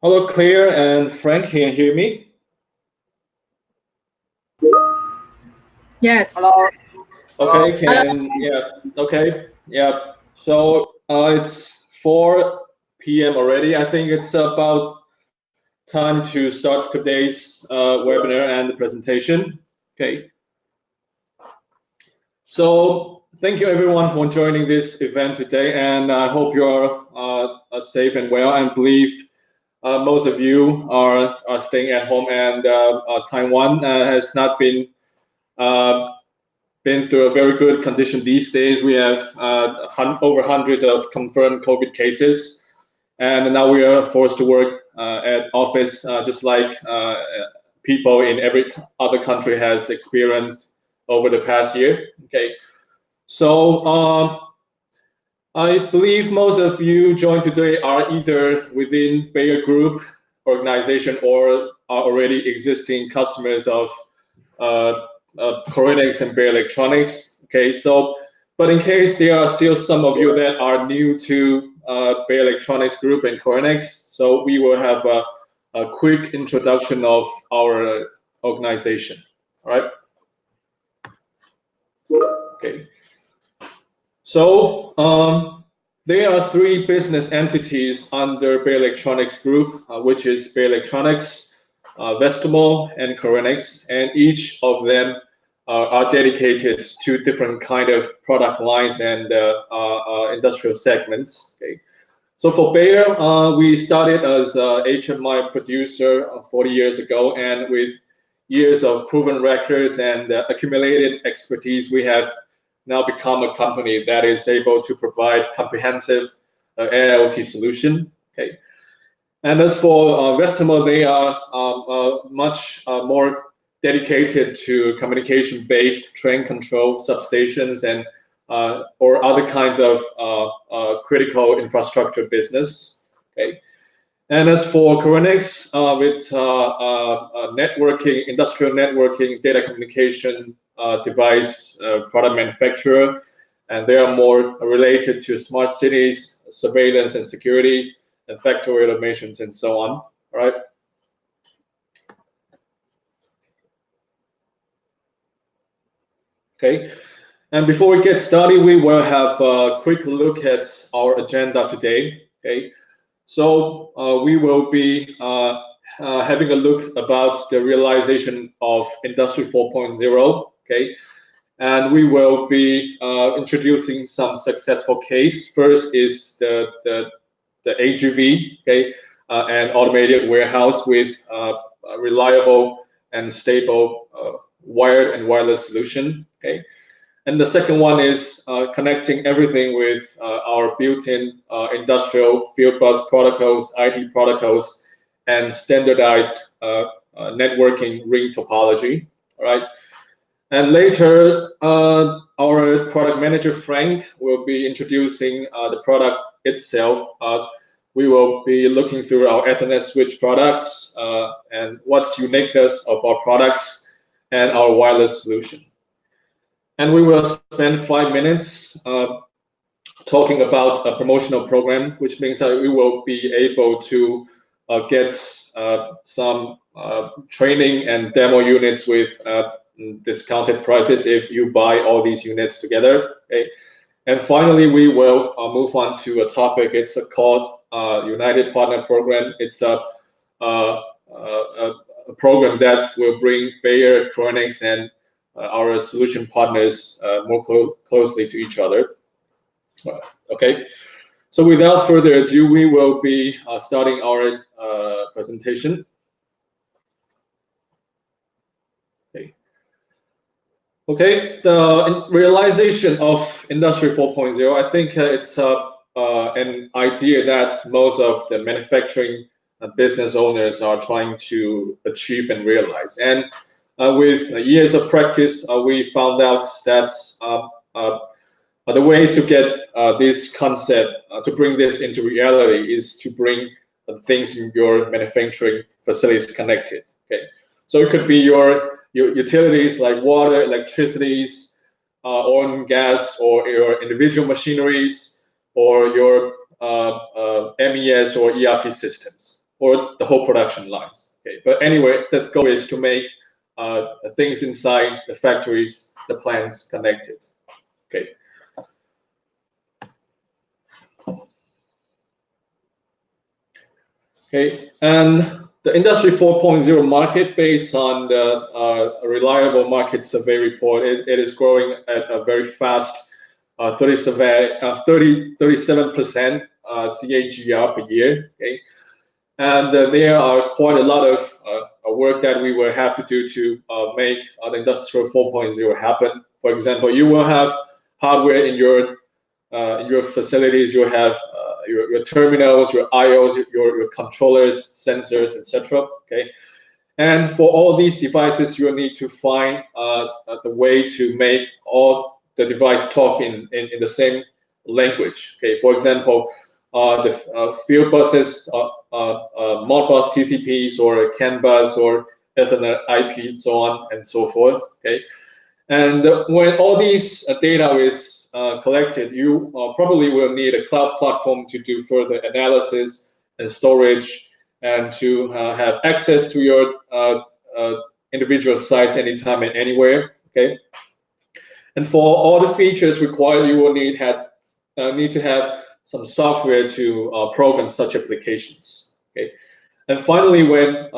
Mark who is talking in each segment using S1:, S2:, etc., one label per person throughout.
S1: Hello, Claire and Frank. Can you hear me?
S2: Yes.
S3: Hello.
S1: Okay. Okay. Yeah. So it's 4 p.m. already. I think it's about time to start today's webinar and the presentation. Okay. So thank you everyone for joining this event today, and I hope you're safe and well. I believe most of you are staying at home, and Taiwan has not been through a very good condition these days. We have over hundreds of confirmed COVID cases, and now we are forced to work at office just like people in every other country has experienced over the past year. Okay, so I believe most of you joined today are either within Beijer Group organization or are already existing customers of Korenix and Beijer Electronics. Okay, so but in case there are still some of you that are new to Beijer Electronics Group and Korenix, so we will have a quick introduction of our organization. All right. Okay. So there are 3 business entities under Beijer Electronics Group, which is Beijer Electronics, Vestimo, and Korenix, and each of them are dedicated to different kind of product lines and industrial segments. Okay. So for Beijer, we started as a HMI producer 40 years ago, and with years of proven records and accumulated expertise, we have now become a company that is able to provide comprehensive AIoT solution. Okay. And as for Vestimo, they are much more dedicated to communication-based train control substations and or other kinds of critical infrastructure business. Okay. And as for Korenix, it's networking, industrial networking, data communication device product manufacturer, and they are more related to smart cities, surveillance and security, and factory automations, and so on. All right. Okay. And before we get started, we will have a quick look at our agenda today. Okay. So we will be having a look about the realization of Industry 4.0. Okay. And we will be introducing some successful case. First is the AGV, okay, an automated warehouse with reliable and stable wired and wireless solution. Okay. And the second one is connecting everything with our built-in industrial field bus protocols, IT protocols, and standardized networking ring topology. All right. And later, our product manager, Frank, will be introducing the product itself. We will be looking through our Ethernet switch products and what's uniqueness of our products and our wireless solution. And we will spend 5 minutes talking about a promotional program, which means that we will be able to get some training and demo units with discounted prices if you buy all these units together. Okay. And finally, we will move on to a topic. It's called United Partner Program. It's a program that will bring Beijer, Korenix, and our solution partners more closely to each other. Okay. So without further ado, we will be starting our presentation. Okay, the realization of Industry 4.0, I think it's an idea that most of the manufacturing business owners are trying to achieve and realize. And with years of practice, we found out that the ways to get this concept, to bring this into reality, is to bring things in your manufacturing facilities connected. Okay, so it could be your utilities like water, electricities, oil and gas, or your individual machineries, or your MES or ERP systems. or the whole production lines. Okay, but anyway, the goal is to make things inside the factories, the plants connected. Okay. Okay, and the Industry 4.0 market, based on the reliable market survey report, it is growing at a very fast 37% CAGR per year. Okay, and there are quite a lot of work that we will have to do to make the Industrial 4.0 happen. For example, you will have hardware in your facilities. You have your terminals, your I/Os, your controllers, sensors, etc. Okay, and for all these devices, you will need to find the way to make all the device talk in the same language. Okay, for example, the field buses, Modbus TCPs, or CAN bus, or Ethernet IP, and so on and so forth. Okay, and when all these data is collected, you probably will need a cloud platform to do further analysis and storage, and to have access to your individual sites anytime and anywhere. Okay, and for all the features required, you will need to have some software to program such applications. Okay, and finally, when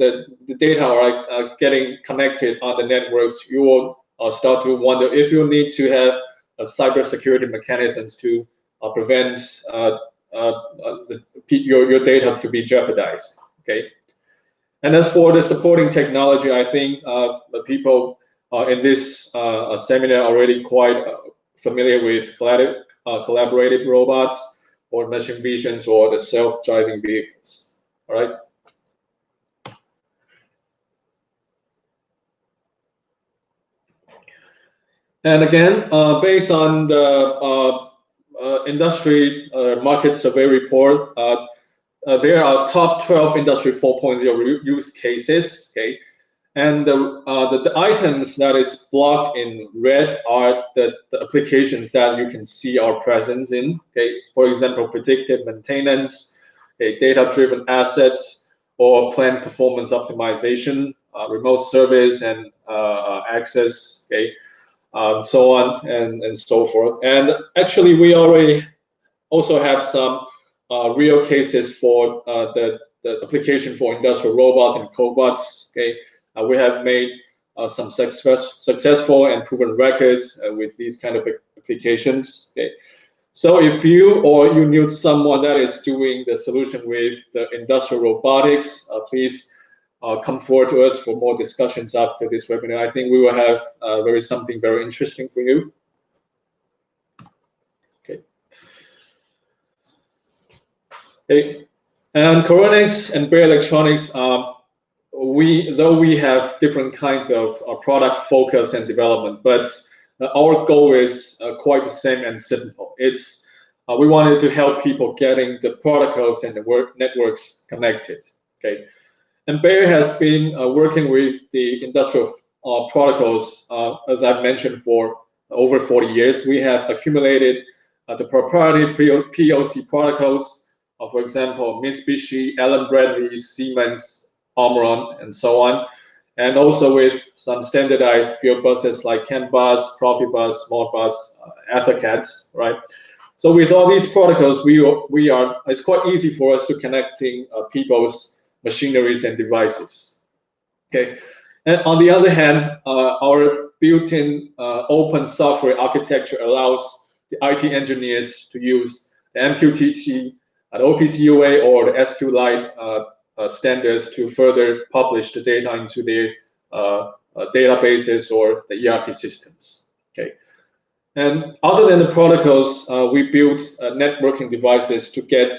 S1: the data are getting connected on the networks, you will start to wonder if you need to have cybersecurity mechanisms to prevent your data to be jeopardized. Okay, and as for the supporting technology, I think the people in this seminar are already quite familiar with collaborative robots, or machine visions, or the self-driving vehicles. All right. And again, based on the industry market survey report, there are top 12 Industry 4.0 use cases. Okay, and the items that is blocked in red are the applications that you can see our presence in. Okay, for example, predictive maintenance, okay, data-driven assets, or plant performance optimization, remote service and access. Okay. So on and so forth. And actually, we already also have some real cases for the application for industrial robots and cobots. Okay, we have made some successful and proven records with these kind of applications. Okay, so if you knew someone that is doing the solution with the industrial robotics, please come forward to us for more discussions after this webinar. I think we will have something very interesting for you. Okay. Okay. And Korenix and Beijer Electronics, though we have different kinds of product focus and development, but our goal is quite the same and simple. It's we wanted to help people getting the protocols and the networks connected. Okay. And Beijer has been working with the industrial protocols, as I've mentioned, for over 40 years. We have accumulated the proprietary PLC protocols, for example, Mitsubishi, Allen Bradley, Siemens, Omron, and so on, and also with some standardized field buses like CAN bus, Profibus, Modbus, EtherCATs, right? So with all these protocols, it's quite easy for us to connecting people's machineries and devices. Okay, and on the other hand, our built-in open software architecture allows the IT engineers to use the MQTT, the OPC-UA, or the SQLite standards to further publish the data into their databases or the ERP systems. Okay, and other than the protocols, we built networking devices to get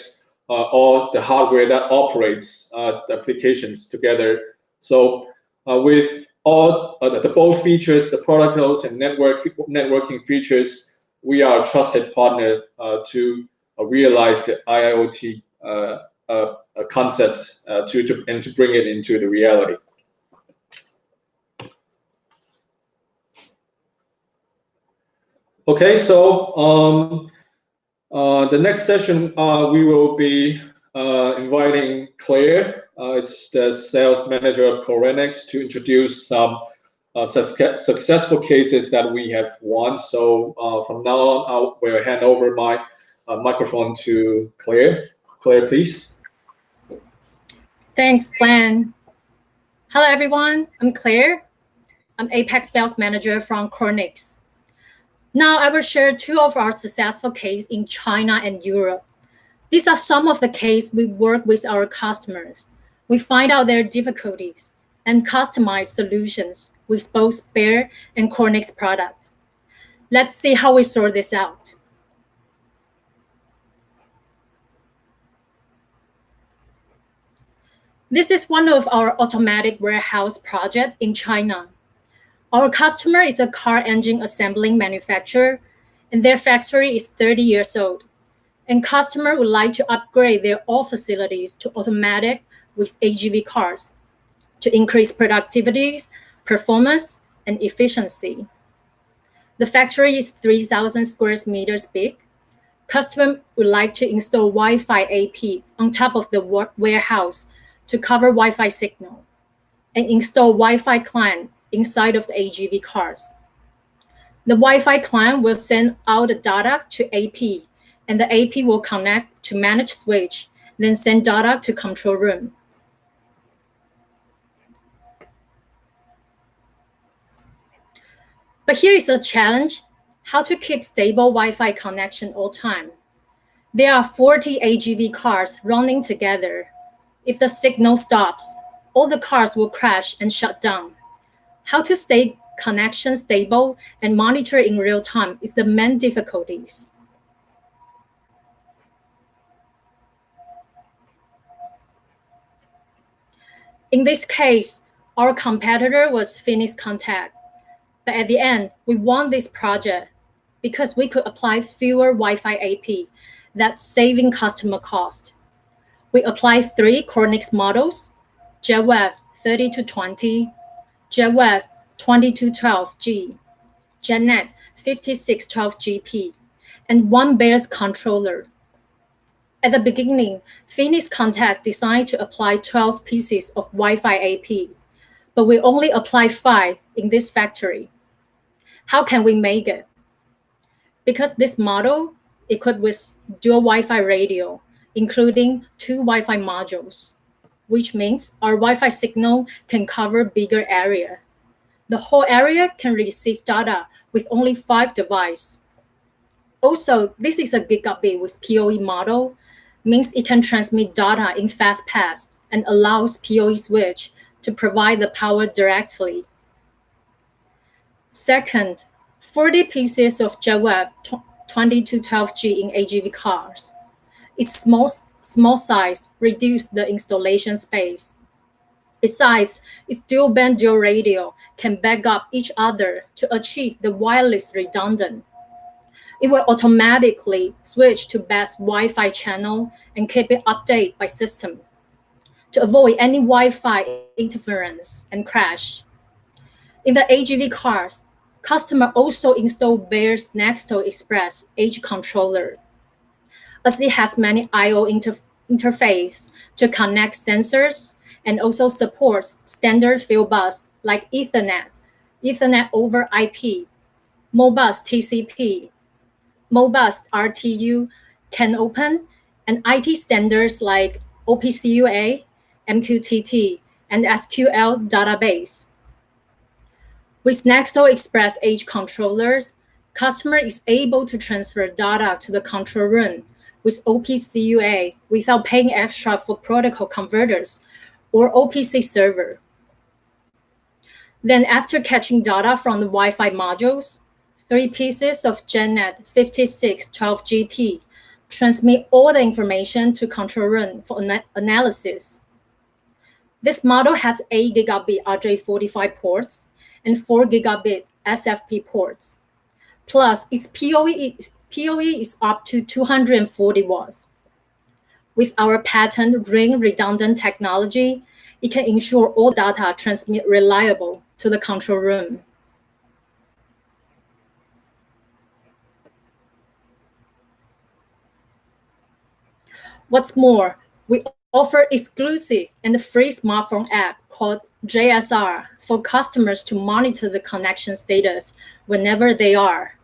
S1: all the hardware that operates the applications together. So with all the both features, the protocols and networking features, we are a trusted partner to realize the IIoT concept and to bring it into the reality. Okay, so the next session we will be inviting Claire. It's the sales manager of Korenix to introduce some successful cases that we have won. So from now on, I will hand over my microphone to Claire. Claire, please.
S2: Thanks, Glenn. Hello, everyone. I'm Claire. I'm Apex Sales Manager from Korenix. Now I will share two of our successful cases in China and Europe. These are some of the cases we work with our customers. We find out their difficulties and customize solutions with both Beijer and Korenix products. Let's see how we sort this out. This is one of our automatic warehouse projects in China. Our customer is a car engine assembling manufacturer, and their factory is 30 years old. And customer would like to upgrade their all facilities to automatic with AGV cars to increase productivity, performance, and efficiency. The factory is 3,000 square meters big. Customer would like to install Wi-Fi AP on top of the warehouse to cover Wi-Fi signal and install Wi-Fi client inside of the AGV cars. The Wi-Fi client will send out the data to AP, and the AP will connect to manage switch, then send data to control room. But here is a challenge, how to keep stable Wi-Fi connection all time. There are 40 AGV cars running together. If the signal stops, all the cars will crash and shut down. How to stay connection stable and monitor in real time is the main difficulties. In this case, our competitor was Phoenix Contact. But at the end, we won this project because we could apply fewer Wi-Fi AP, that's saving customer cost. We applied 3 Korenix models, JetWave 3220, JetWave 2212G, JetNet 5612GP, and 1 Beijer's controller. At the beginning, Phoenix Contact decided to apply 12 pieces of Wi-Fi AP, but we only applied 5 in this factory. How can we make it? Because this model equipped with dual Wi-Fi radio, including 2 Wi-Fi modules, which means our Wi-Fi signal can cover bigger area. The whole area can receive data with only 5 devices. Also, this is a gigabit with PoE model, means it can transmit data in fast path and allows PoE switch to provide the power directly. Second, 40 pieces of JetWave 2212G in AGV cars. Its small size reduces the installation space. Besides, its dual band dual radio can back up each other to achieve the wireless redundant. It will automatically switch to best Wi-Fi channel and keep it updated by system to avoid any Wi-Fi interference and crash. In the AGV cars, customer also installed Beijer's Nextel Express Edge controller, as it has many I/O interface to connect sensors and also supports standard field bus like Ethernet, Ethernet over IP, Modbus TCP, Modbus RTU, can open, and IT standards like OPCUA, MQTT, and SQL database. With Nextel Express Edge controllers, customer is able to transfer data to the control room with OPCUA without paying extra for protocol converters or OPC server. Then after catching data from the Wi-Fi modules, 3 pieces of JetNet 5612GP transmit all the information to control room for analysis. This model has 8 gigabit RJ45 ports and 4 gigabit SFP ports. Plus, its PoE is up to 240 watts. With our patent ring redundant technology, it can ensure all data transmit reliable to the control room. What's more, We offer exclusive and free smartphone app called JSR for customers to monitor the connection status whenever they are.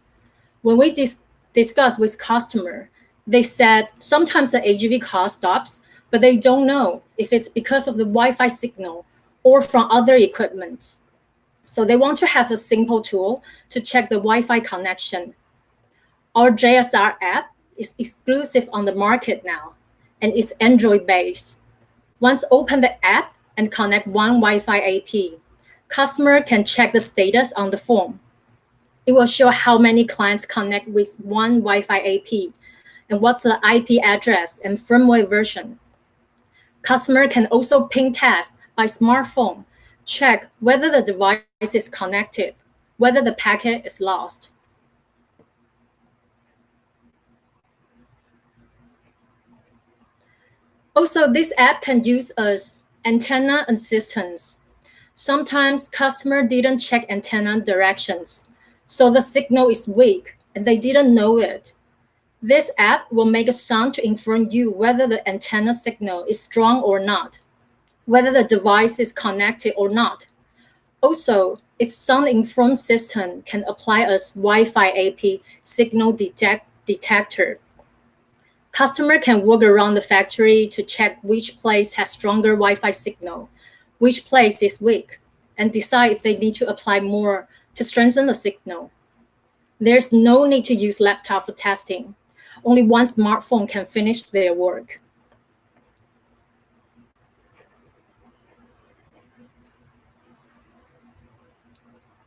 S2: When we discuss with customer, they said sometimes the AGV car stops, but they don't know if it's because of the Wi-Fi signal or from other equipment. So they want to have a simple tool to check the Wi-Fi connection. Our JSR app is exclusive on the market now, and it's Android-based. Once open the app and connect one Wi-Fi AP, customer can check the status on the phone. It will show how many clients connect with one Wi-Fi AP and what's the IP address and firmware version. Customer can also ping test by smartphone, check whether the device is connected, whether the packet is lost. Also, this app can use as antenna assistance. Sometimes customer didn't check antenna directions, so the signal is weak and they didn't know it. This app will make a sound to inform you whether the antenna signal is strong or not, whether the device is connected or not. Also, its sound-informed system can apply as Wi-Fi AP signal detector. Customer can walk around the factory to check which place has stronger Wi-Fi signal, which place is weak, and decide if they need to apply more to strengthen the signal. There's no need to use laptop for testing. Only one smartphone can finish their work.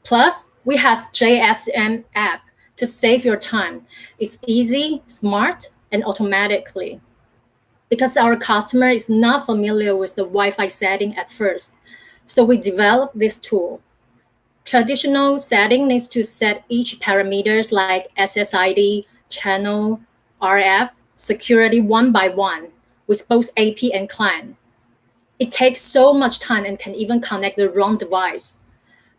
S2: Plus, we have JSM app to save your time. It's easy, smart, and automatically. Because our customer is not familiar with the Wi-Fi setting at first, so we developed this tool. Traditional setting needs to set each parameters like SSID, channel, RF, security one by one with both AP and client. It takes so much time and can even connect the wrong device.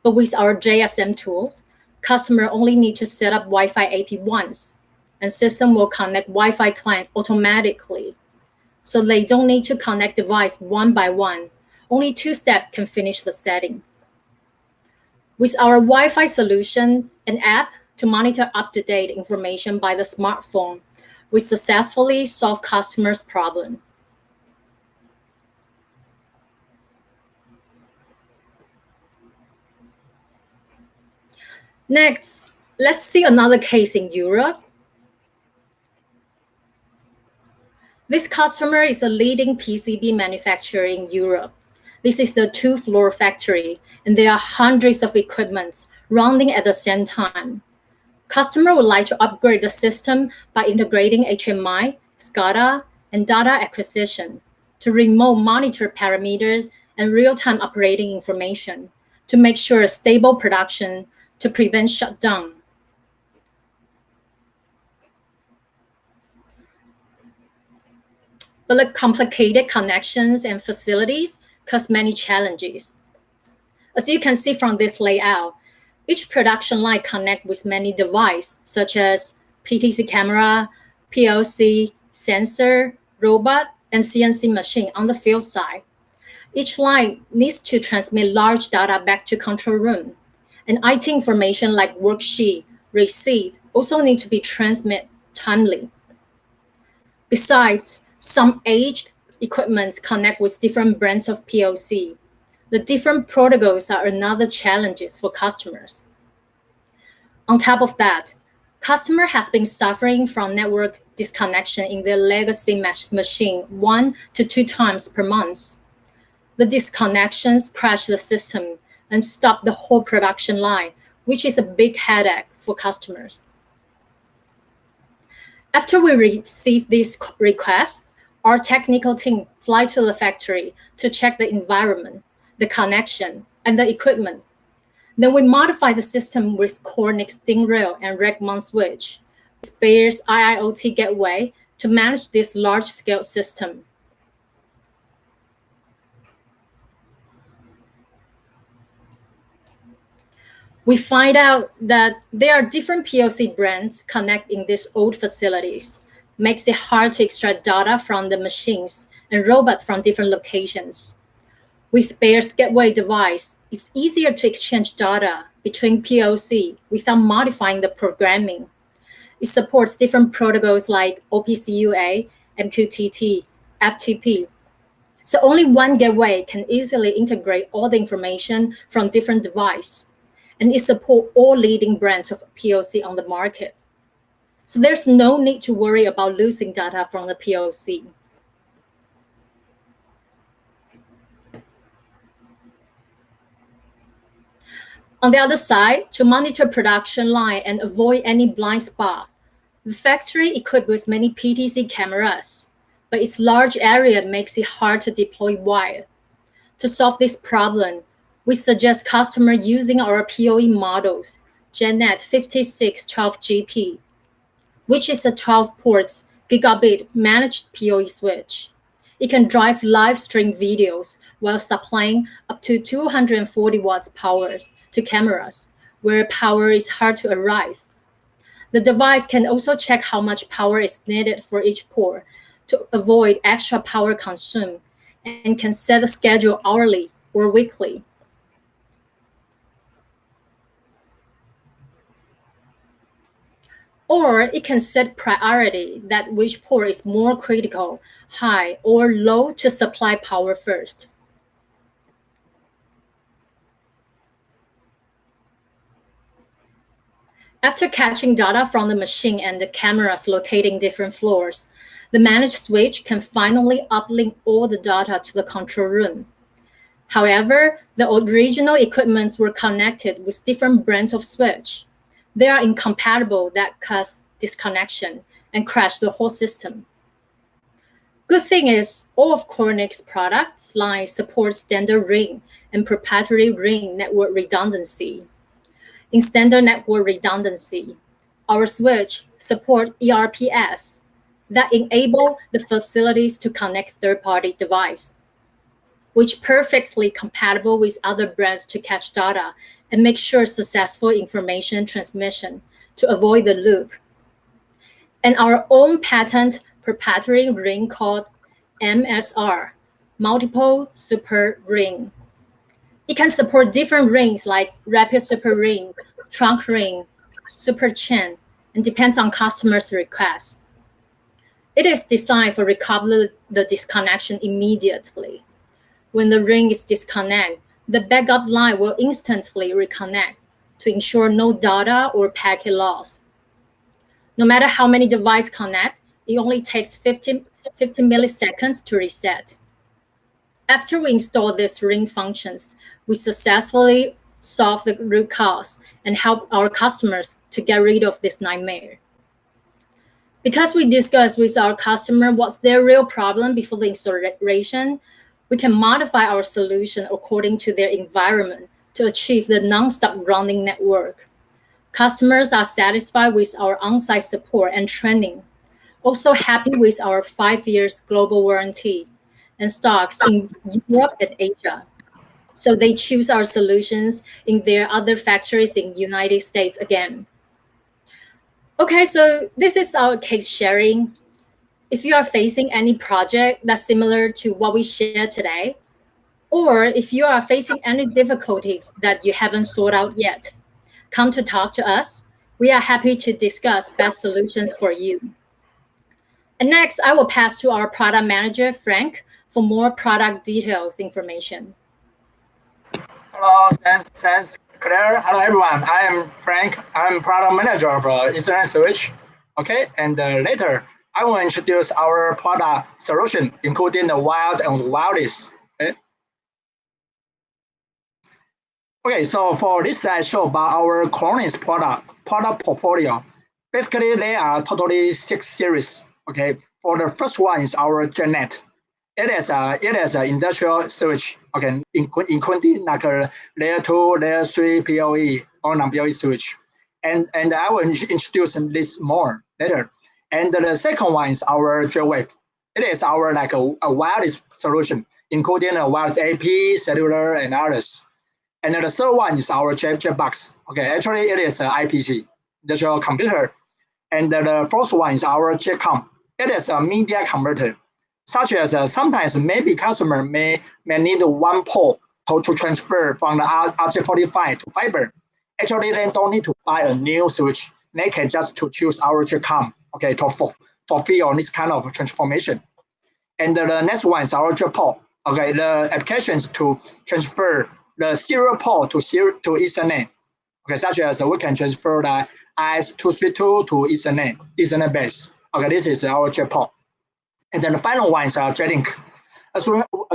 S2: But with our JSM tools, customer only need to set up Wi-Fi AP once, and system will connect Wi-Fi client automatically. So they don't need to connect device one by one. Only 2 steps can finish the setting. With our Wi-Fi solution, an app to monitor up-to-date information by the smartphone, we successfully solve customers' problem. Next, let's see another case in Europe. This customer is a leading PCB manufacturer in Europe. This is a 2-floor factory, and there are hundreds of equipments running at the same time. Customer would like to upgrade the system by integrating HMI, SCADA, and data acquisition to remote monitor parameters and real-time operating information to make sure stable production to prevent shutdown. But the complicated connections and facilities cause many challenges. As you can see from this layout, each production line connects with many devices, such as PTC camera, PLC, sensor, robot, and CNC machine on the field side. Each line needs to transmit large data back to control room, and IT information like worksheet, receipt also need to be transmitted timely. Besides, some aged equipment connect with different brands of PLC. The different protocols are another challenges for customers. On top of that, customer has been suffering from network disconnection in their legacy machine 1 to 2 times per month. The disconnections crash the system and stop the whole production line, which is a big headache for customers. After we receive these requests, our technical team fly to the factory to check the environment, the connection, and the equipment. Then we modify the system with Korenix DIN rail and Rack-mount switch, with Beijer's IIoT gateway to manage this large-scale system. We find out that there are different PLC brands connect in these old facilities, makes it hard to extract data from the machines and robots from different locations. With Beijer's gateway device, it's easier to exchange data between POC without modifying the programming. It supports different protocols like OPC-UA, MQTT, FTP. So only one gateway can easily integrate all the information from different devices. And it supports all leading brands of POC on the market. So there's no need to worry about losing data from the POC. On the other side, to monitor production line and avoid any blind spot, the factory equipped with many PTC cameras, but its large area makes it hard to deploy wire. To solve this problem, we suggest customers using our PoE models, JetNet 5612GP, which is a 12-port gigabit managed PoE switch. It can drive live stream videos while supplying up to 240 watts power to cameras, where power is hard to arrive. The device can also check how much power is needed for each port to avoid extra power consumed, and can set a schedule hourly or weekly. Or it can set priority that which port is more critical, high or low to supply power first. After catching data from the machine and the cameras locating different floors, the managed switch can finally uplink all the data to the control room. However, the original equipments were connected with different brands of switch. They are incompatible that cause disconnection and crash the whole system. Good thing is, all of Korenix products line supports standard ring and proprietary ring network redundancy. In standard network redundancy, our switch support ERPS that enable the facilities to connect third-party device, which perfectly compatible with other brands to catch data and make sure successful information transmission to avoid the loop. And our own patent proprietary ring called MSR, multiple super ring. It can support different rings like rapid super ring, trunk ring, super chain, and depends on customers' requests. It is designed for recover the disconnection immediately. When the ring is disconnected, the backup line will instantly reconnect to ensure no data or packet loss. No matter how many devices connect, it only takes 50 milliseconds to reset. After we install these ring functions, we successfully solve the root cause and help our customers to get rid of this nightmare. Because we discuss with our customer what's their real problem before the installation, we can modify our solution according to their environment to achieve the non-stop running network. Customers are satisfied with our on-site support and training, also happy with our 5 years global warranty and stocks in Europe and Asia. So they choose our solutions in their other factories in the United States again. Okay, so this is our case sharing. If you are facing any project that's similar to what we shared today, or if you are facing any difficulties that you haven't sorted out yet, come to talk to us. We are happy to discuss best solutions for you. And next, I will pass to our product manager, Frank, for more product details information.
S3: Hello, thanks, Claire. Hello, everyone. I am Frank. I'm product manager of Ethernet switch. Okay, and later I will introduce our product solution, including the wired and wireless. Okay, so for this I show about our Korenix product portfolio. Basically, there are totally 6 series. Okay, for the first one is our JetNet. It is an industrial switch. Okay, including like a layer 2, layer 3 PoE or non-PoE switch, and I will introduce this more later. And the second one is our JetWave. It is our like a wireless solution, including a wireless AP, cellular, and others. And the third one is our JetBox. Okay, actually it is an IPC, industrial computer. And the fourth one is our JetCom. It is a media converter. such as sometimes maybe customer may need one pole to transfer from the RJ45 to fiber. Actually, they don't need to buy a new switch. They can just to choose our JetCom, okay, to fulfill this kind of transformation. And the next one is our JetPort. Okay, the applications to transfer the serial port to Ethernet. Okay, such as we can transfer the IS232 to Ethernet base. Okay, this is our JetPort. And then the final one is JetLink. As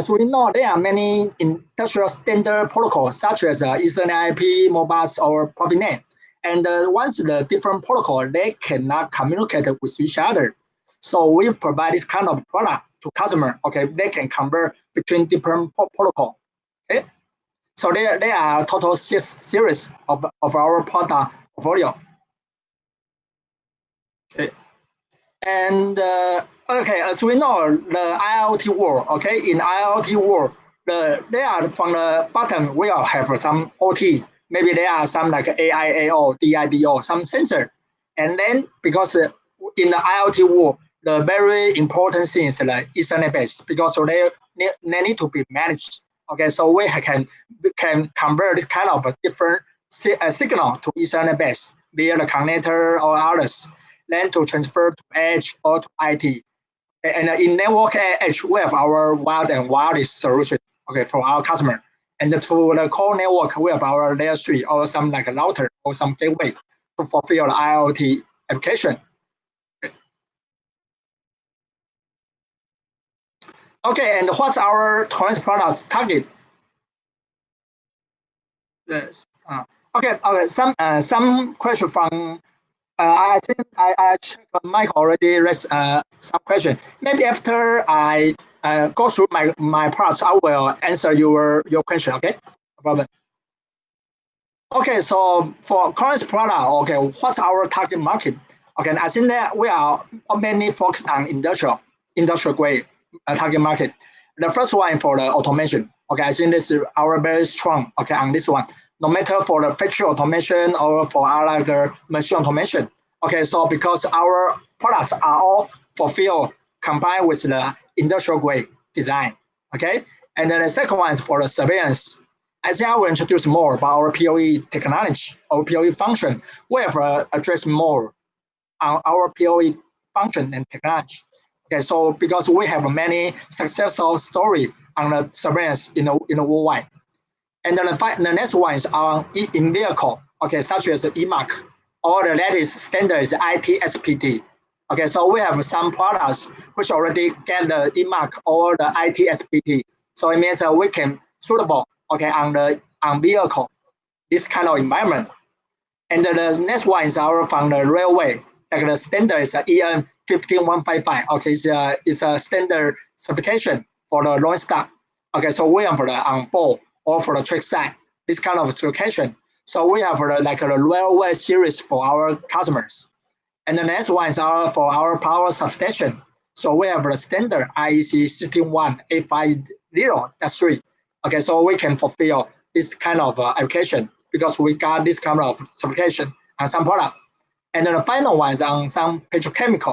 S3: we know, there are many industrial standard protocols such as Ethernet IP, Modbus, or Profinet. And once the different protocol, they cannot communicate with each other. So we provide this kind of product to customer. Okay, they can convert between different protocol. Okay, so there are total 6 series of our product portfolio. Okay, and okay, as we know, the IoT world. Okay, in IoT world, there are from the bottom we all have some OT. Maybe there are some like AIAO, DIDO, some sensor, and then because in the IoT world, the very important thing is like Ethernet base because they need to be managed. Okay, so we can convert this kind of a different signal to Ethernet base via the connector or others, then to transfer to edge or to IT. And in network edge, we have our wired and wireless solution. Okay, for our customer. And to the core network, we have our layer 3 or some like a router or some gateway to fulfill the IoT application. Okay, and what's our Korenix products target? Yes. Okay. Some question from. I think I checked Mike already raised some question. Maybe after I go through my parts, I will answer your question. Okay, no problem. Okay, so for Korenix product, okay, what's our target market? Okay, I think that we are mainly focused on industrial grade target market. The first one for the automation. Okay, I think this is our very strong. Okay, on this one, no matter for the factory automation or for our machine automation. Okay, so because our products are all fulfilled combined with the industrial grade design. Okay, and then the second one is for the surveillance. I think I will introduce more about our PoE technology or PoE function. We have addressed more on our PoE function and technology. Okay, so because we have many successful story on the surveillance in the worldwide. And then the next one is on in vehicle, okay, such as EMAC, or the latest standard is ITSPT. Okay, so we have some products which already get the EMAC or the ITSPT. So it means we can suitable, okay, on vehicle, this kind of environment. And the next one is our from the railway, like the standard is EN 15155. Okay, it's a standard certification for the rolling stock. Okay, so we have for the on board or for the track side, this kind of certification. So we have like a railway series for our customers. And the next one is for our power substation. So we have the standard IEC 16850-3. Okay, so we can fulfill this kind of application because we got this kind of certification on some product. And then the final one is on some petrochemical.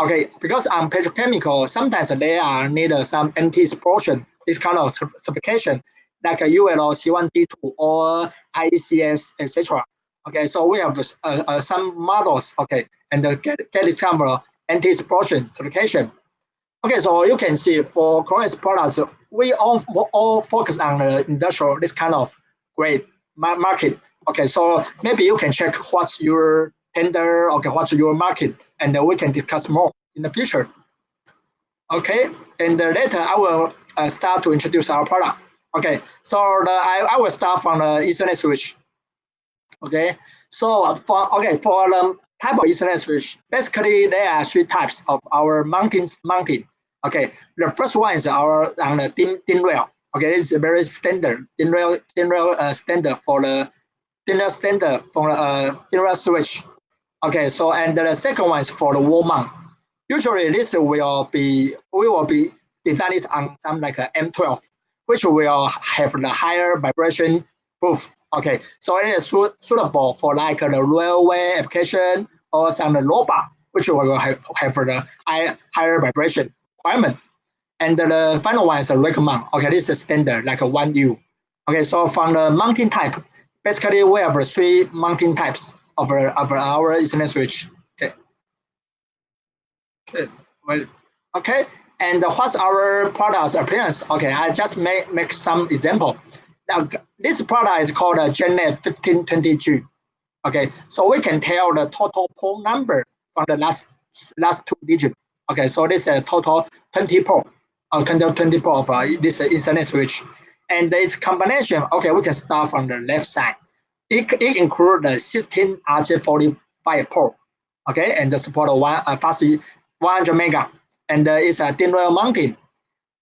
S3: Okay, because on petrochemical, sometimes they need some MT explosion, this kind of certification, like a UL C1D2 or IECS, etc. Okay, so we have some models, okay, and get this kind of anti-explosion certification. Okay, so you can see for Korenix products, we all focus on the industrial, this kind of great market. Okay, so maybe you can check what's your tender, okay, what's your market, and we can discuss more in the future. Okay, and later I will start to introduce our product. Okay, so I will start from the Ethernet switch. Okay, so for the type of Ethernet switch, basically there are 3 types of our mounting. Okay, the first one is our on the thin rail. Okay, this is a very standard thin rail standard for the thin rail switch. Okay, so and the second one is for the wall mount. Usually this we will be designing this on some like a M12, which will have the higher vibration proof. Okay, so it is suitable for like the railway application or some robot, which will have the higher vibration requirement. And the final one is a rack mount. Okay, this is standard, like a 1U. Okay, so from the mounting type, basically we have 3 mounting types of our Ethernet switch. Okay. Okay. Well, okay. And what's our product's appearance? Okay, I just make some example. Now, this product is called a JetNet 1520G. Okay, so we can tell the total port number from the last 2 digits. Okay, so this is a total 20 port, 20 port of this Ethernet switch. And this combination, okay, we can start from the left side. It includes the 16 RJ45 port, okay, and the support of fast 100 mega, and it's a thin rail mounting.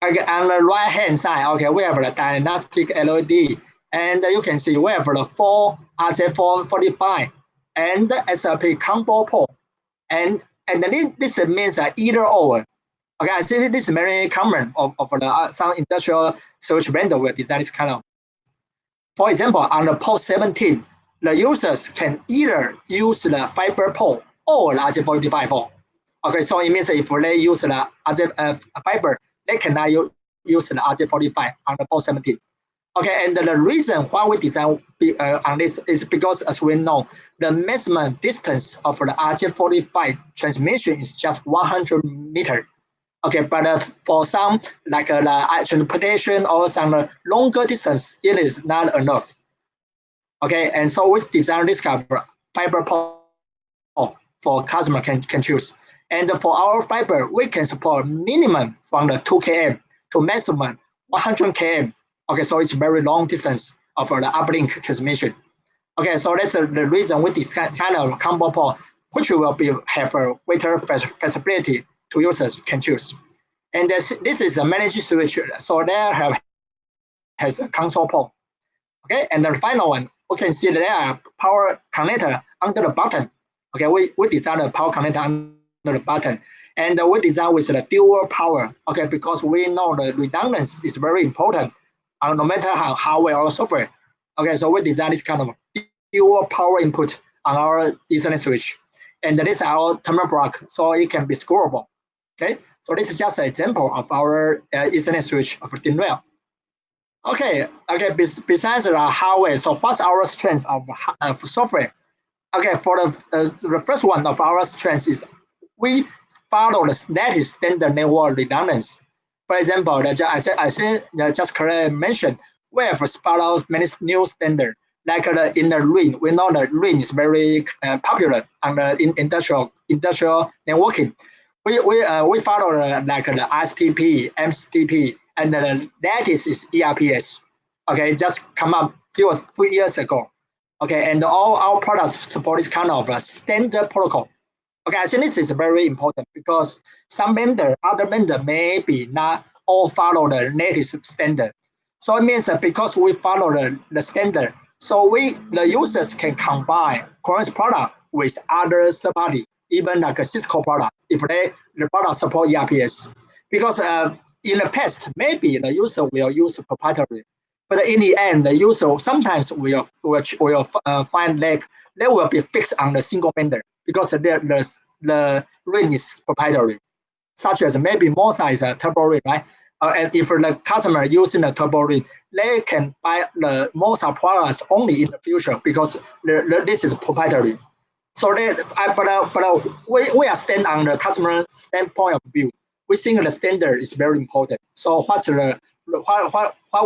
S3: Okay, on the right hand side, okay, we have the diagnostic LED, and you can see we have the 4 RJ445 and the SLP combo port, and this means either or. Okay, I see this is very common of some industrial switch vendor will design this kind of. For example, on the port 17, the users can either use the fiber port or the RJ45 port. Okay, so it means if they use the fiber, they cannot use the RJ45 on the port 17. Okay, and the reason why we design on this is because, as we know, the maximum distance of the RJ45 transmission is just 100 meters. Okay, but for some like the transportation or some longer distance, it is not enough. Okay, and so we design this kind of fiber port for customer can choose. And for our fiber, we can support minimum from the 2 km to maximum 100 km. Okay, so it's very long distance of the uplink transmission. Okay, so that's the reason we design kind of combo port, which will have a greater flexibility to users can choose. And this is a managed switch, so there has a console port. Okay, and the final one, we can see there are power connector under the button. Okay, we design a power connector under the button, and we design with the dual power. Okay, because we know the redundancy is very important, no matter how hardware or software. Okay, so we design this kind of dual power input on our Ethernet switch, and this is our terminal block, so it can be scrollable. Okay, so this is just an example of our Ethernet switch of thin rail. Okay. Besides the hardware, so what's our strength of software? Okay, for the first one of our strengths is we follow the latest standard network redundancy. For example, I just mentioned we have followed many new standards. Like in the RIN, we know that RIN is very popular on the industrial networking. We follow like the STP, MSTP, and the latest is ERPS. Okay, just come up few years ago. Okay, and all our products support this kind of standard protocol. Okay, I think this is very important because some other vendor maybe not all follow the latest standard. So it means that because we follow the standard, so the users can combine Korenix product with other third party, even like a Cisco product, if the product support ERPS. Because in the past, maybe the user will use proprietary, but in the end, the user sometimes will find like they will be fixed on the single vendor because the RIN is proprietary, such as maybe more size turbo RIN, right? And if the customer using the turbo RIN, they can buy the most products only in the future because this is proprietary. So we are stand on the customer standpoint of view. We think the standard is very important. So what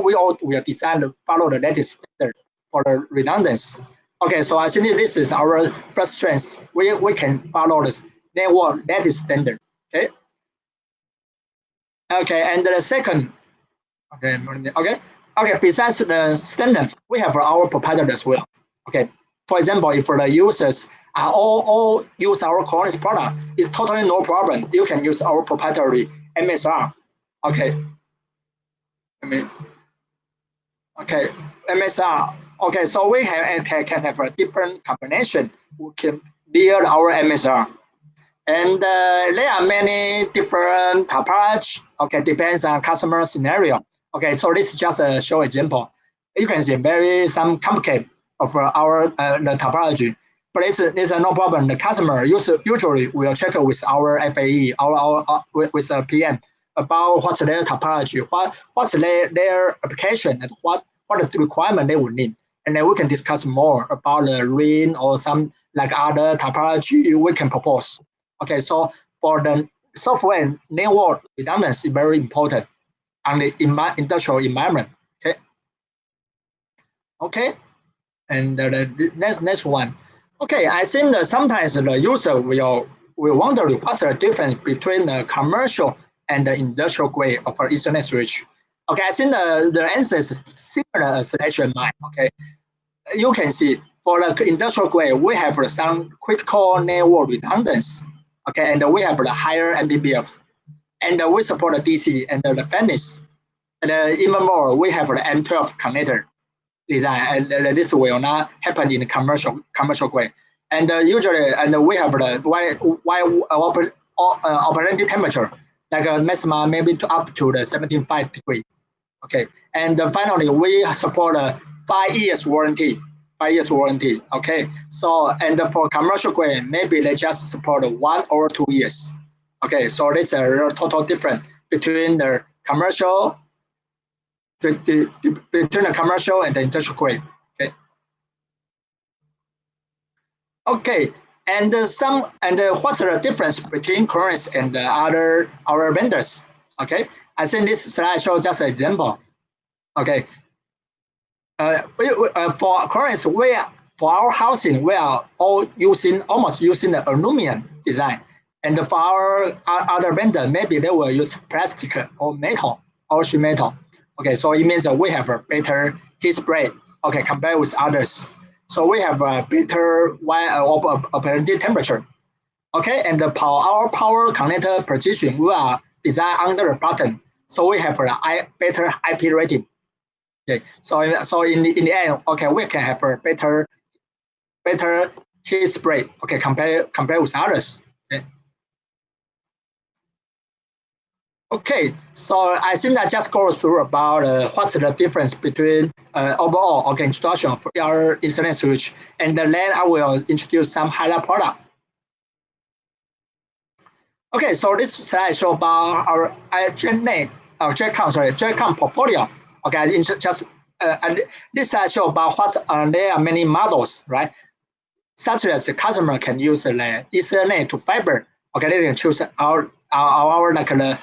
S3: we are designed to follow the latest standard for the redundancy. Okay, so I think this is our first strength. We can follow the network latest standard. Okay. Okay, and the second. Okay. Besides the standard, we have our proprietary as well. Okay. For example, if the users are all use our Korenix product, it's totally no problem. You can use our proprietary MSR. Okay. Okay, MSR. Okay, so we can have a different combination. We can build our MSR. And there are many different topology. Okay, depends on customer scenario. Okay, so this is just a show example. You can see some complicated of our the topology, but it's no problem. The customer usually will check with our FAE, with a PM. about what's their topology, what's their application, and what the requirement they will need. And then we can discuss more about the RIN or some like other topology we can propose. Okay, so for the software and network redundancy is very important on the industrial environment. Okay. Okay. And the next one. Okay, I think that sometimes the user will wonder what's the difference between the commercial and the industrial grade of an Ethernet switch. Okay, I think the answer is similar as HMI. Okay, you can see for the industrial grade, we have some critical network redundancy. Okay, and we have the higher MDBF, and we support the DC and the FANIS. And even more, we have the M12 connector design, and this will not happen in the commercial grade. And usually, and we have the operating temperature, like a maximum maybe up to the 75 degrees. Okay, and finally, we support a 5 years warranty. 5 years warranty. Okay, so and for commercial grade, maybe they just support 1 or 2 years. Okay, so this is a total difference between the commercial. Between the commercial and the industrial grade. Okay. Okay, and what's the difference between Korenix and the our vendors? Okay, I think this slide shows just an example. Okay, for Korenix, for our housing, we are all almost using the aluminum design, and for our other vendor, maybe they will use plastic or metal or sheet metal. Okay, so it means that we have a better heat spread, okay, compared with others. So we have a better operating temperature. Okay, and our power connector position, we are designed under a button. So we have a better IP rating. Okay, so in the end, okay, we can have a better heat spread, okay, compared with others. Okay. Okay, so I think I just go through about what's the difference between overall introduction of our Ethernet switch, and then I will introduce some highlight product. Okay, so this slide shows about our JetCom portfolio. Okay, this slide shows about there are many models, right? Such as the customer can use the Ethernet to fiber. Okay, they can choose our like the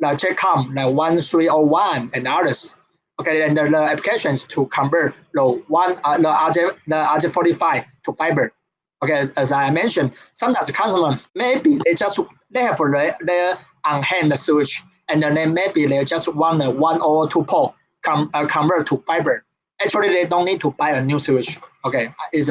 S3: JetCom, the 1301 and others. Okay, and the applications to convert the RJ45 to fiber. Okay, as I mentioned, sometimes the customer maybe they have their on hand switch, and then maybe they just want a 1 or 2 port convert to fiber. Actually, they don't need to buy a new switch. Okay, it's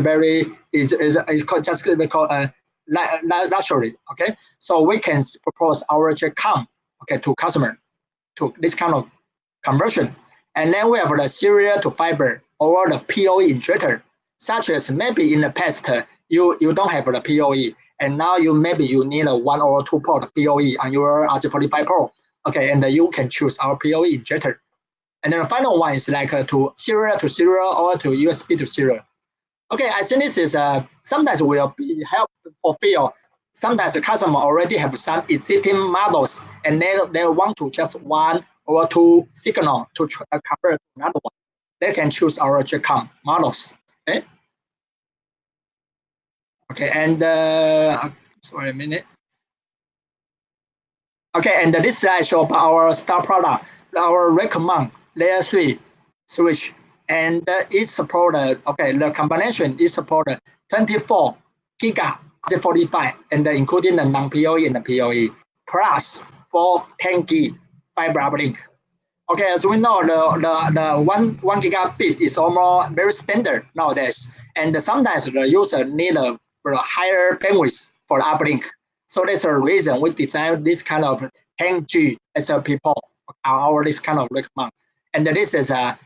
S3: just called luxury. Okay, so we can propose our JetCom, okay, to customer to this kind of conversion, and then we have the serial to fiber or the PoE injector, such as maybe in the past you don't have the PoE, and now you need a 1 or 2 port PoE on your RJ45 port. Okay, and you can choose our PoE injector. And then the final one is like to serial or to USB to serial. Okay, I think this is sometimes will be help fulfill. Sometimes the customer already have some existing models, and they want to just 1 or 2 signal to convert to another one. They can choose our JetCom models. Okay. Okay, and sorry a minute. Okay, and this slide shows about our star product, our recommend layer 3 switch, and it supported. Okay, the combination is supported 24 giga 45, and including the non-PoE and the PoE, plus 10 gig fiber uplink. Okay, as we know, the 1 gigabit is almost very standard nowadays, and sometimes the user need a higher bandwidth for the uplink. So that's the reason we designed this kind of 10G as a people our this kind of recommend. And this is our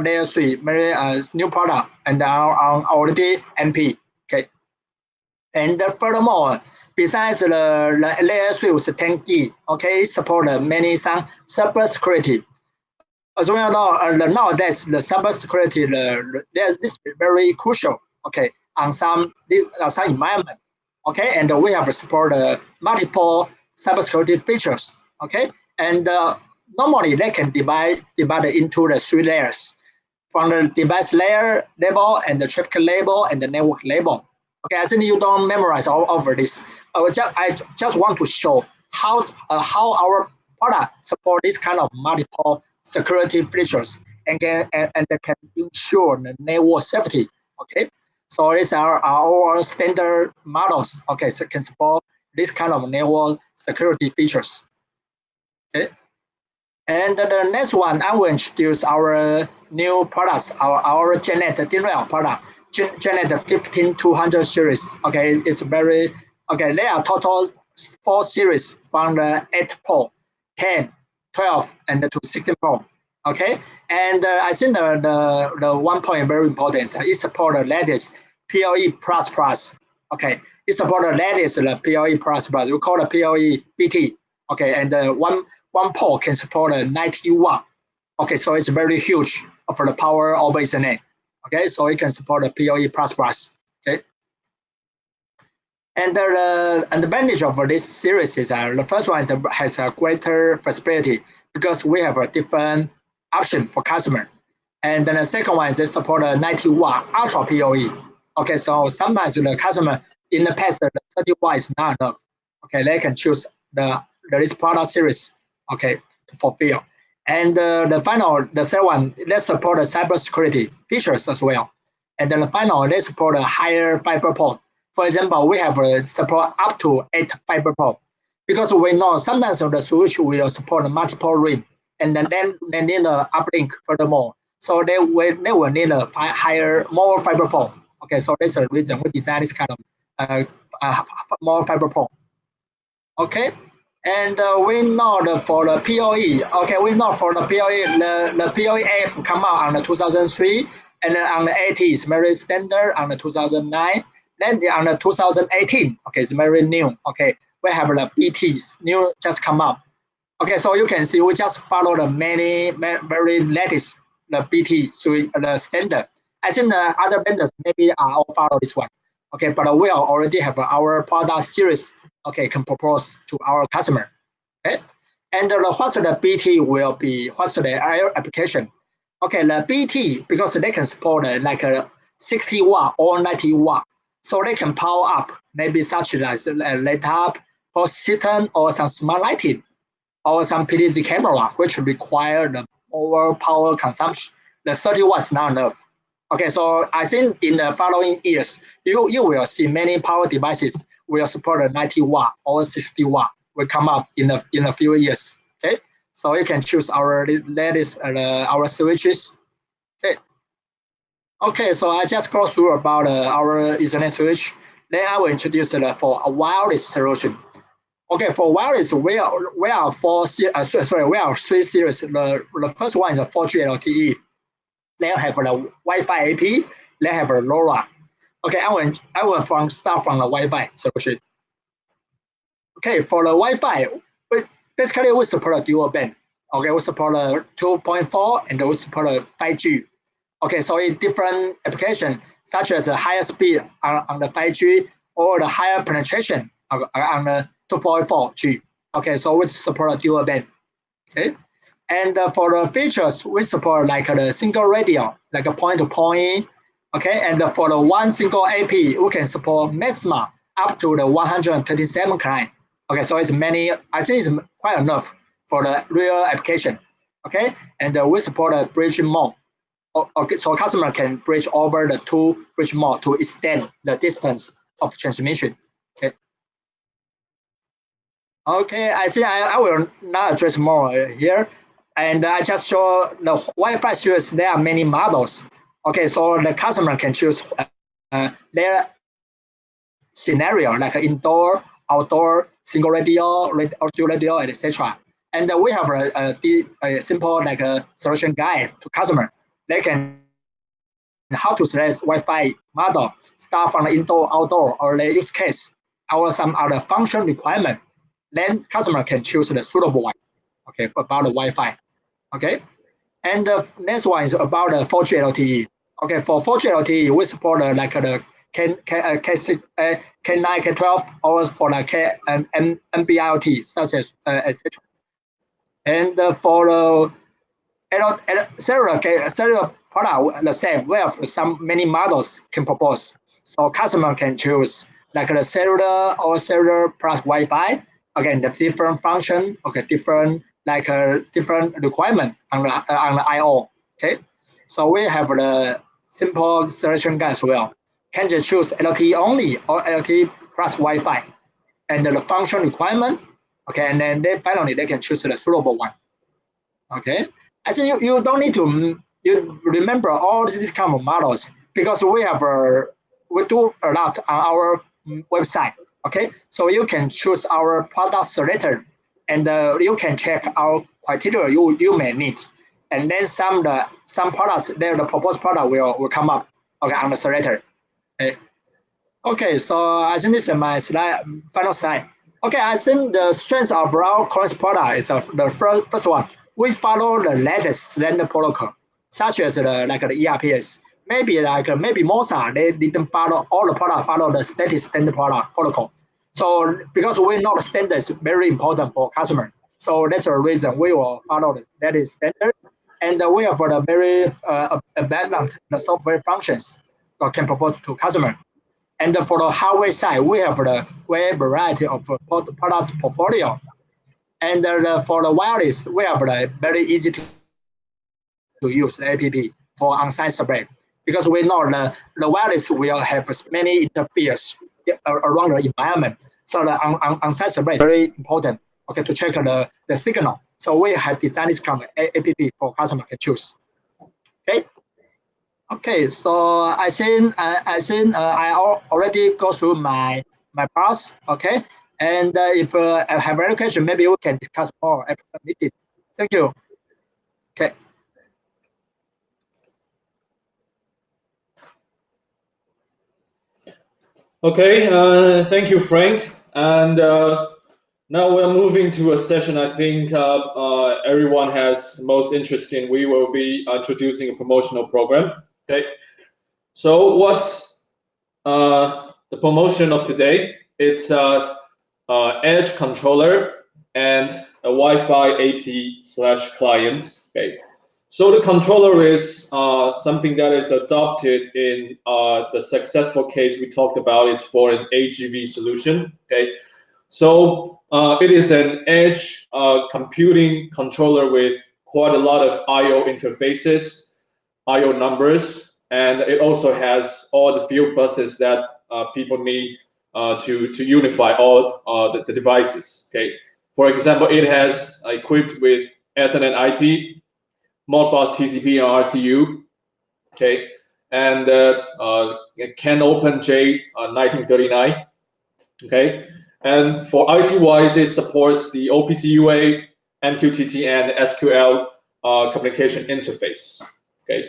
S3: layer 3 very new product, and our already MP. Okay, and furthermore, besides the layer 3 with 10G, okay, support many some cybersecurity. As we know, nowadays the cybersecurity this is very crucial. Okay, on some environment. Okay, and we have support multiple cybersecurity features. Okay, and normally they can divide it into the 3 layers, from the device layer label and the traffic label and the network label. Okay, I think you don't memorize all over this. I just want to show how our product support this kind of multiple security features and can ensure the network safety. Okay, so these are our standard models. Okay, so can support this kind of network security features. Okay. And the next one, I will introduce our new products, our JetNet DRAM product, JetNet 15200 series. Okay, it's very, okay, there are total 4 series from the 8 port, 10, 12, and to 16 port. Okay, and I think the one point very important, it support the latest PoE++. Okay, it support the latest PoE++. We call it PoE BT. Okay, and one port can support a 90 watt. Okay, so it's very huge for the power over Ethernet. Okay, so it can support a PoE++. Okay, and the advantage of this series is the first one has a greater flexibility because we have a different option for customer. And then the second one is they support a 90 watt ultra PoE. Okay, so sometimes the customer in the past the 30 watt is not enough. Okay, they can choose this product series. Okay, to fulfill. And the third one, let's support the cybersecurity features as well. And then the final, let's support a higher fiber port. For example, we have support up to 8 fiber port because we know sometimes the solution will support multiple ring, and then they need an uplink furthermore. So they will need a more fiber port. Okay, so that's the reason we design this kind of more fiber port. Okay. And we know for the PoE, okay, we know for the PoE, the PoE-F come out on the 2003, and then on the 80 is very standard on the 2009. Then on the 2018, okay, it's very new. Okay, we have the BT new just come up. Okay, so you can see we just follow the very latest the BT the standard. I think the other vendors maybe all follow this one. Okay, but we already have our product series. Okay, can propose to our customer. Okay, and what's the BT will be? What's the application? Okay, the BT because they can support like a 60 watt or 90 watt, so they can power up maybe such as a laptop or system or some smart lighting or some PDZ camera, which require the more power consumption. The 30 watts not enough. Okay, so I think in the following years, you will see many power devices will support a 90 watt or 60 watt will come up in a few years. Okay, so you can choose our latest our switches. Okay. Okay, so I just go through about our Ethernet switch. Then I will introduce for a wireless solution. Okay, for wireless, we are 3 series. The first one is a 4G LTE. They have the Wi-Fi AP. They have the LoRa. Okay, I will start from the Wi-Fi solution. Okay, for the Wi-Fi, basically we support a dual band. Okay, we support a 2.4 and we support a 5G. Okay, so in different applications, such as a higher speed on the 5G or the higher penetration on the 2.4G. Okay, so we support a dual band. Okay, and for the features, we support like the single radio, like a point-to-point. Okay, and for the one single AP, we can support maximum up to the 127 client. Okay, so it's many. I think it's quite enough for the real application. Okay, and we support a bridge mode. Okay, so customer can bridge over the 2 bridge mode to extend the distance of transmission. Okay. Okay, I think I will not address more here. And I just show the Wi-Fi series, there are many models. Okay, so the customer can choose their scenario, like indoor, outdoor, single radio, audio radio, etc. And we have a simple like a solution guide to customer. They can how to select Wi-Fi model, start from the indoor, outdoor, or the use case, or some other function requirement. Then customer can choose the suitable one. Okay, about the Wi-Fi. Okay, and the next one is about the 4G LTE. Okay, for 4G LTE, we support like the K9, K12, or for the NB-IoT, such as etc. And for cellular product, the same. We have many models can propose. So customer can choose like the cellular or cellular plus Wi-Fi. Again, the different function, okay, different different requirement on the I/O. Okay, so we have the simple selection guide as well. Can just choose LTE only or LTE plus Wi-Fi, and the function requirement. Okay, and then finally they can choose the suitable one. Okay, I think you don't need to you remember all these kind of models because we do a lot on our website. Okay, so you can choose our product selector, and you can check our criteria you may need, and then some products the proposed product will come up, okay, on the selector. Okay. Okay, so I think this is my final slide. Okay, I think the strength of our Korenix product is the first one. We follow the latest standard protocol, such as the ERPS. Maybe Mozart, they didn't follow all the product follow the latest standard product protocol. So because we know the standard is very important for customer, so that's the reason we will follow the latest standard. And we have the very abundant the software functions that can propose to customer. And for the hardware side, we have the wide variety of products portfolio. And for the wireless, we have the very easy to use the app for on-site survey because we know the wireless will have many interferes around the environment. So the on-site survey is very important, okay, to check the signal. So we have designed this kind of app for customer can choose. Okay. Okay, so I think I already go through my parts. Okay, and if I have any question, maybe we can discuss more after the meeting. Thank you. Okay.
S1: Okay, thank you, Frank. And now we're moving to a session I think everyone has most interest in. We will be introducing a promotional program. Okay, so what's the promotion of today? It's Edge controller and a Wi-Fi AP/client. Okay, so the controller is something that is adopted in the successful case we talked about. It's for an AGV solution. Okay, so it is an edge computing controller with quite a lot of I/O interfaces, I/O numbers, and it also has all the field buses that people need to unify all the devices. Okay, for example, it has equipped with Ethernet IP, Modbus TCP and RTU. Okay, and can open J 1939. Okay, and for IT wise, it supports the OPC UA, MQTT, and SQL communication interface. Okay.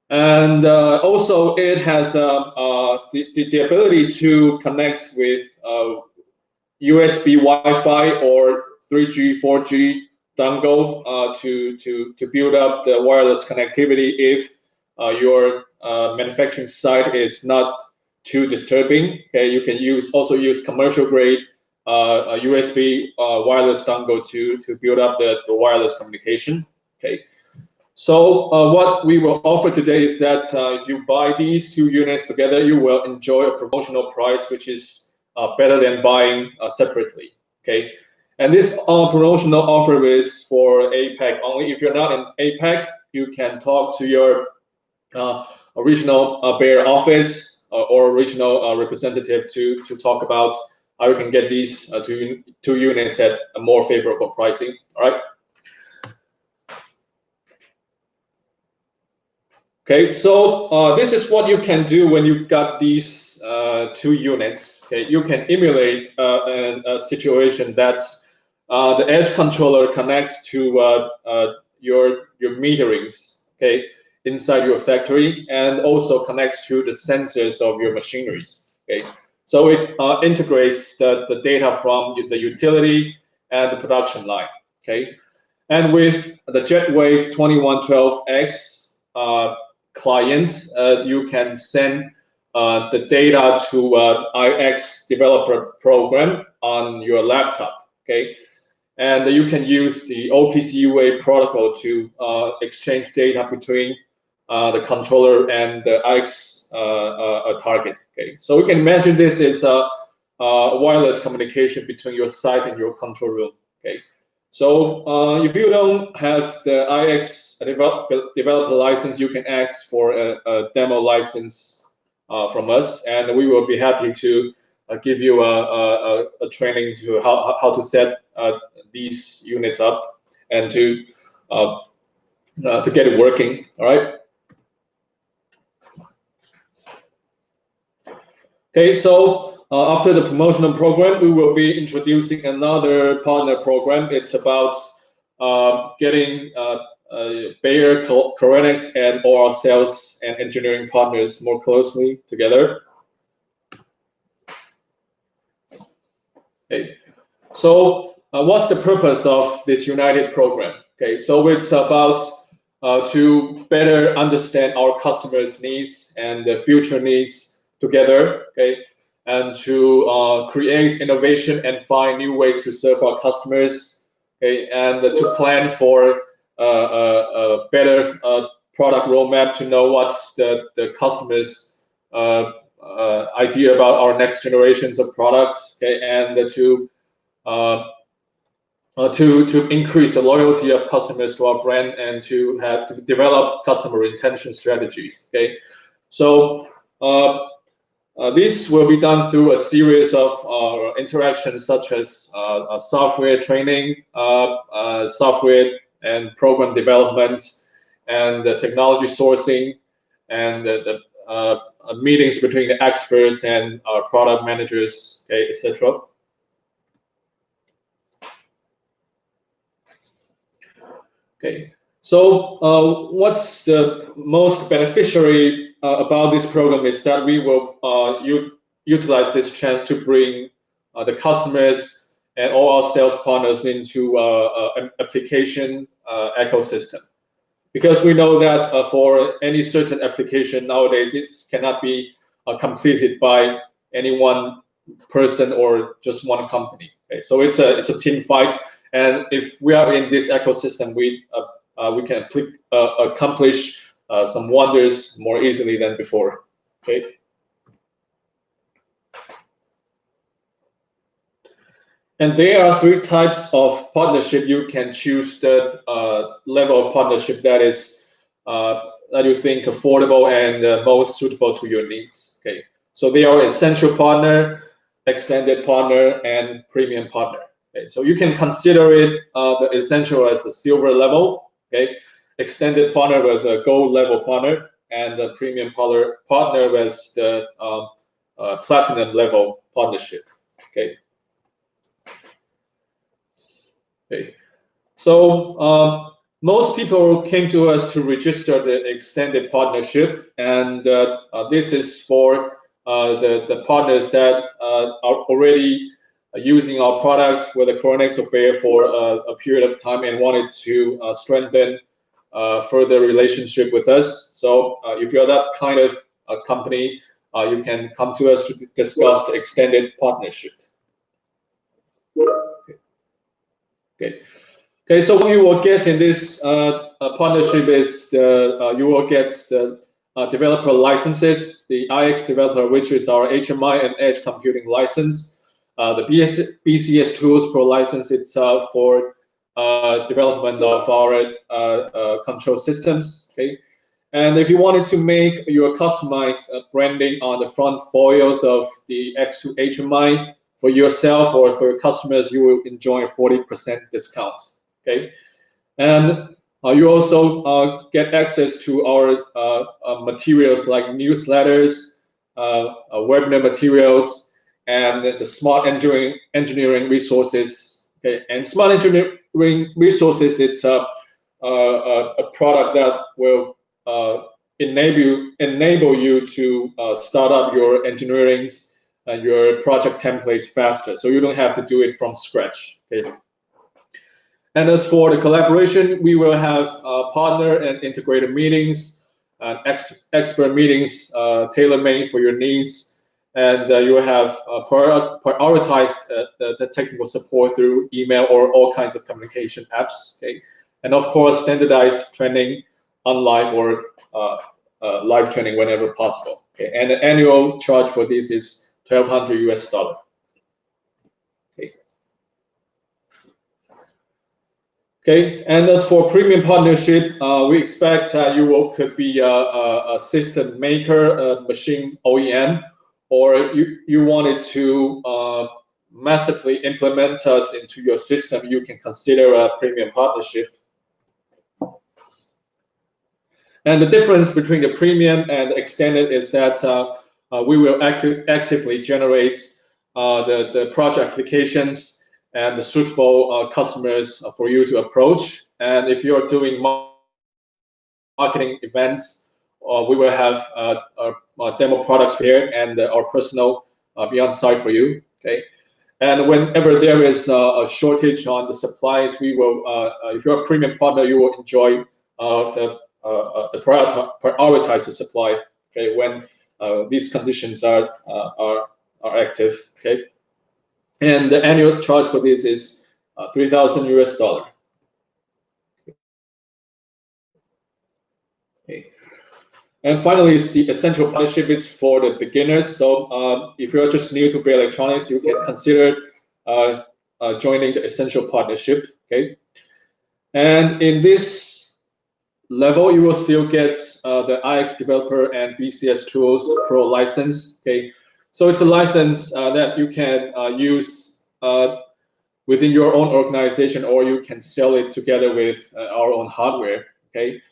S1: And also, it has the ability to connect with USB Wi-Fi or 3G, 4G dongle to build up the wireless connectivity if your manufacturing site is not too disturbing. Okay, you can also use commercial grade USB wireless dongle to build up the wireless communication. Okay. So what we will offer today is that if you buy these two units together, you will enjoy a promotional price, which is better than buying separately. Okay, and this promotional offer is for APAC only. If you're not in APAC, you can talk to your regional Beijer office or regional representative to talk about how you can get these two units at a more favorable pricing. All right. Okay, so this is what you can do when you've got these two units. Okay, you can emulate a situation that's the edge controller connects to your meterings, okay, inside your factory, and also connects to the sensors of your machineries. Okay, so it integrates the data from the utility and the production line. Okay, and with the JetWave 2112X client, you can send the data to IX developer program on your laptop. Okay, and you can use the OPC UA protocol to exchange data between the controller and the IX target. Okay, so you can imagine this is a wireless communication between your site and your control room. Okay, so if you don't have the IX developer license, you can ask for a demo license from us, and we will be happy to give you a training to how to set these units up and to get it working. All right. Okay, so after the promotional program, we will be introducing another partner program. It's about getting Beijer Korenix and all our sales and engineering partners more closely together. Okay, so what's the purpose of this united program? Okay, so it's about to better understand our customers' needs and the future needs together, okay, and to create innovation and find new ways to serve our customers, okay, and to plan for a better product roadmap to know what's the customers' idea about our next generations of products, okay, and to increase the loyalty of customers to our brand and to develop customer retention strategies. Okay, so this will be done through a series of interactions such as software training, software and program development, and the technology sourcing, and the meetings between the experts and our product managers, okay, etc. Okay, so what's the most beneficiary about this program is that we will utilize this chance to bring the customers and all our sales partners into an application ecosystem. Because we know that for any certain application nowadays, it cannot be completed by any one person or just one company. Okay? So it's a team fight, and if we are in this ecosystem, we can accomplish some wonders more easily than before. Okay. And there are 3 types of partnership. You can choose the level of partnership that is that you think affordable and most suitable to your needs. Okay. So they are essential partner, extended partner, and premium partner. Okay. So you can consider it the essential as a silver level. Okay. Extended partner was a gold level partner, and the premium partner was the platinum level partnership. Okay. Okay. So most people came to us to register the extended partnership, and this is for the partners that are already using our products with the Korenix or Beijer for a period of time and wanted to strengthen further relationship with us. So if you're that kind of company, you can come to us to discuss the extended partnership. Okay, so what you will get in this partnership is you will get the developer licenses, the IX developer, which is our HMI and edge computing license, the BCS tools pro license itself for development of our control systems. Okay, and if you wanted to make your customized branding on the front foils of the X2 HMI for yourself or for your customers, you will enjoy a 40% discount. Okay, and you also get access to our materials like newsletters, webinar materials, and the smart engineering resources. Okay, and smart engineering resources, it's a product that will enable you to start up your engineering and your project templates faster, so you don't have to do it from scratch. Okay. And as for the collaboration, we will have partner and integrated meetings, expert meetings tailor-made for your needs, and you will have prioritized the technical support through email or all kinds of communication apps. Okay, and of course standardized training online or live training whenever possible. Okay, and the annual charge for this is $1,200 US. Okay. Okay, and as for premium partnership, we expect could be a system maker, a machine OEM, or you wanted to massively implement us into your system, you can consider a premium partnership. And the difference between the premium and the extended is that we will actively generate the project applications and the suitable customers for you to approach. And if you're doing marketing events, we will have our demo products here and our personnel be on site for you. Okay, and whenever there is a shortage on the supplies, we will. If you're a premium partner, you will enjoy the prioritized supply. Okay, when these conditions are active. Okay, and the annual charge for this is $3,000 US. Okay. And finally, is the essential partnership is for the beginners. So if you're just new to Beijer Electronics, you can consider joining the essential partnership. Okay, and in this level, you will still get the IX Developer and BCS Tools Pro license. Okay, so it's a license that you can use within your own organization, or you can sell it together with our own hardware. Okay.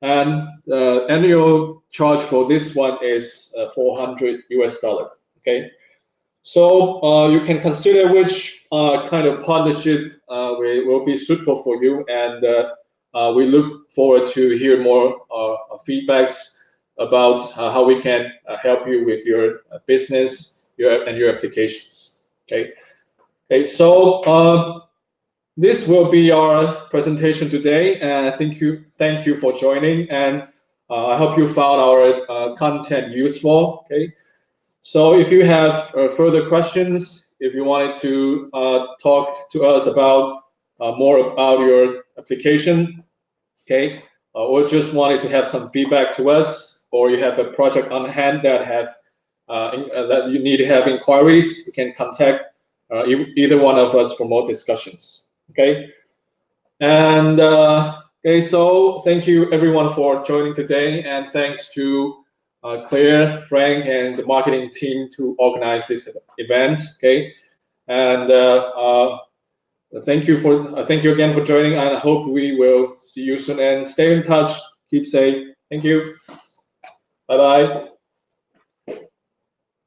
S1: And the annual charge for this one is $400 US. Okay, so you can consider which kind of partnership will be suitable for you, and we look forward to hear more feedbacks about how we can help you with your business, your applications. Okay, okay, so. This will be our presentation today, and thank you for joining, and I hope you found our content useful. Okay, so if you have further questions, if you wanted to talk to us about more about your application, okay, or just wanted to have some feedback to us, or you have a project on hand that that you need to have inquiries, you can contact either one of us for more discussions. Okay, and okay, so thank you everyone for joining today, and thanks to Claire, Frank, and the marketing team to organize this event. Okay, and thank you again for joining, and I hope we will see you soon. And stay in touch. Keep safe. Thank you. Bye bye.